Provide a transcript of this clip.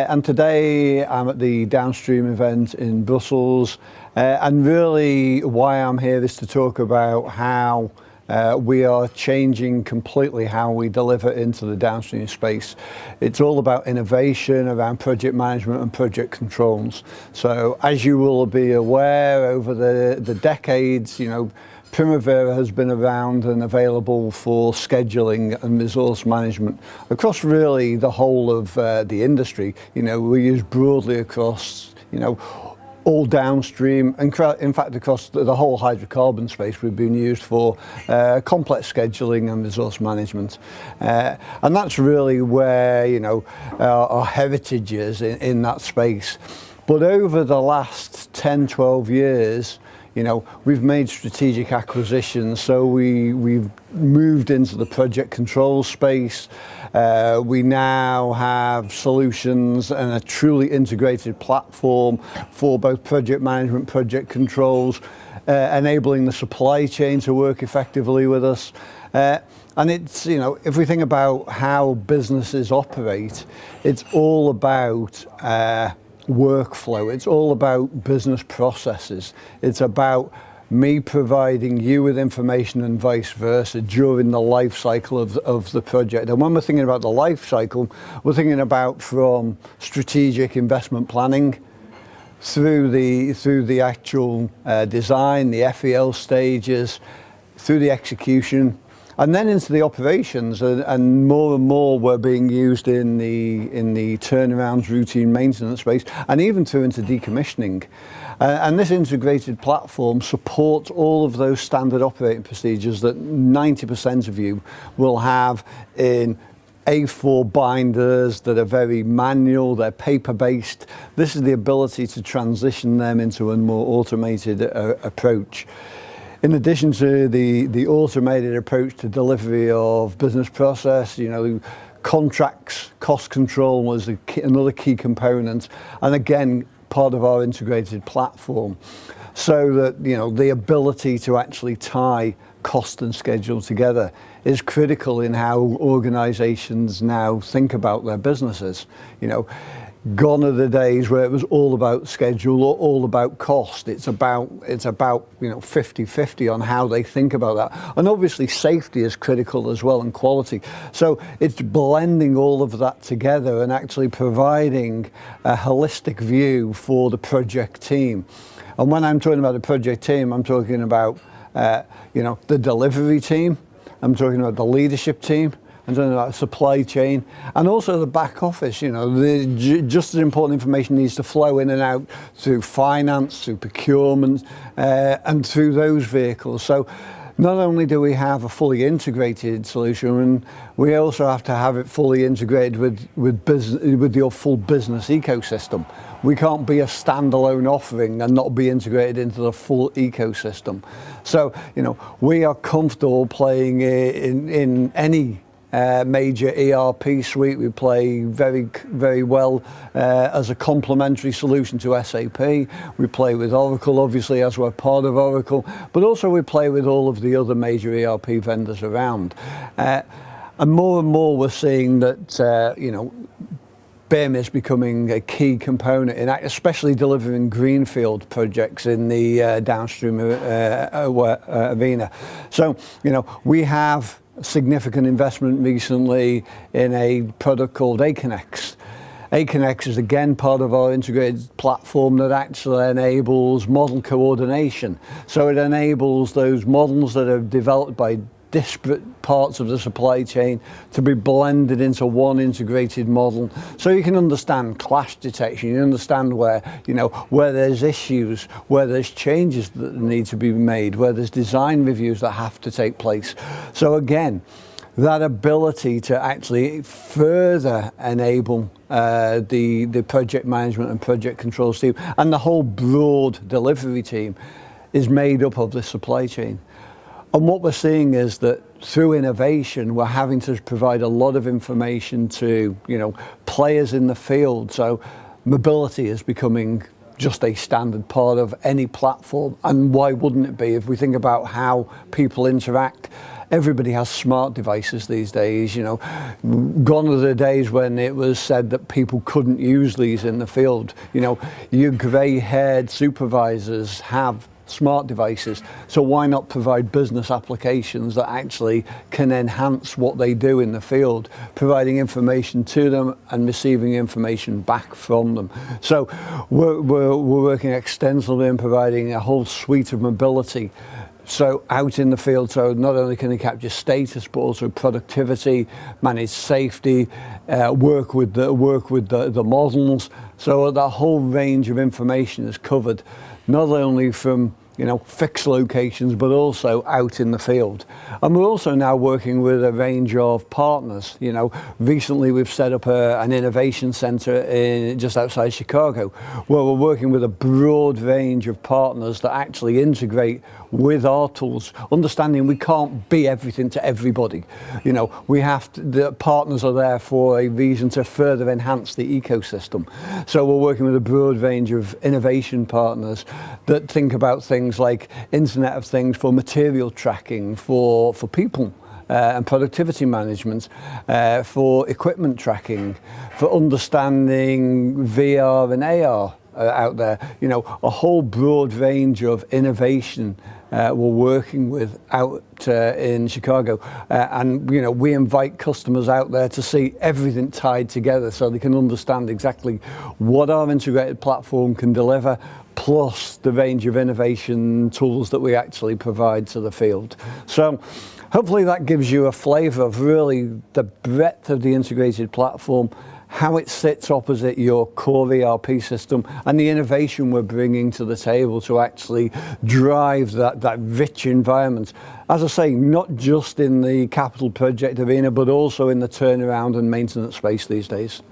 And today I'm at the Downstream event in Brussels, and really why I'm here is to talk about how we are changing completely how we deliver into the downstream space. It's all about innovation around project management and project controls. So as you will be aware, over the decades, Primavera has been around and available for scheduling and resource management across really the whole of the industry. We use broadly across, all downstream, and in fact across the whole hydrocarbon space. We've been used for complex scheduling and resource management, and that's really where our heritage is in that space. But over the last 10-12 years, we've made strategic acquisitions, so we've moved into the project control space. We now have solutions and a truly integrated platform for both project management, project controls, enabling the supply chain to work effectively with us. And it's, if we think about how businesses operate, it's all about workflow. It's all about business processes. It's about me providing you with information and vice versa during the life cycle of the project. And when we're thinking about the life cycle, we're thinking about from strategic investment planning through the actual design, the FEL stages, through the execution, and then into the operations, and more we're being used in the turnarounds, routine maintenance space, and even through into decommissioning. And this integrated platform supports all of those standard operating procedures that 90% of you will have in A4 binders that are very manual, they're paper-based. This is the ability to transition them into a more automated approach. In addition to the automated approach to delivery of business process, contracts, cost control was another key component, and again, part of our integrated platform. So that, the ability to actually tie cost and schedule together is critical in how organizations now think about their businesses. Gone are the days where it was all about schedule or all about cost. It's about 50-50 on how they think about that. And obviously safety is critical as well, and quality. So it's blending all of that together and actually providing a holistic view for the project team. And when I'm talking about the project team, I'm talking about the delivery team, I'm talking about the leadership team, and talking about supply chain, and also the back office. Just as important information needs to flow in and out through finance, through procurement, and through those vehicles. So not only do we have a fully integrated solution, we also have to have it fully integrated with your full business ecosystem. We can't be a standalone offering and not be integrated into the full ecosystem. So we are comfortable playing in any major ERP suite. We play very, very well as a complementary solution to SAP. We play with Oracle, obviously, as we're part of Oracle, but also we play with all of the other major ERP vendors around. And more we're seeing that, BIM is becoming a key component in especially delivering greenfield projects in the downstream arena. So, we have significant investment recently in a product called Aconex. Aconex is again part of our integrated platform that actually enables model coordination. So it enables those models that are developed by disparate parts of the supply chain to be blended into one integrated model, so you can understand clash detection, you understand where there's issues, where there's changes that need to be made, where there's design reviews that have to take place. So again, that ability to actually further enable the project management and project controls team and the whole broad delivery team is made up of the supply chain. And what we're seeing is that through innovation, we're having to provide a lot of information to, players in the field. So mobility is becoming just a standard part of any platform. And why wouldn't it be? If we think about how people interact, everybody has smart devices these days. Gone are the days when it was said that people couldn't use these in the field. Your grey-haired supervisors have smart devices, so why not provide business applications that actually can enhance what they do in the field, providing information to them and receiving information back from them. So we're working extensively in providing a whole suite of mobility. So out in the field, so not only can they capture status, but also productivity, manage safety, work with the models. So that whole range of information is covered, not only from fixed locations, but also out in the field. And we're also now working with a range of partners. Recently we've set up an innovation center just outside Chicago, where we're working with a broad range of partners that actually integrate with our tools, understanding we can't be everything to everybody. We have to, the partners are there for a reason to further enhance the ecosystem. So we're working with a broad range of innovation partners that think about things like Internet of Things for material tracking, for people, and productivity management, for equipment tracking, for understanding VR and AR out there. A whole broad range of innovation we're working with out in Chicago, and we invite customers out there to see everything tied together so they can understand exactly what our integrated platform can deliver, plus the range of innovation tools that we actually provide to the field. So hopefully that gives you a flavour of really the breadth of the integrated platform, how it sits opposite your core ERP system, and the innovation we're bringing to the table to actually drive that rich environment. As I say, not just in the capital project arena, but also in the turnaround and maintenance space these days.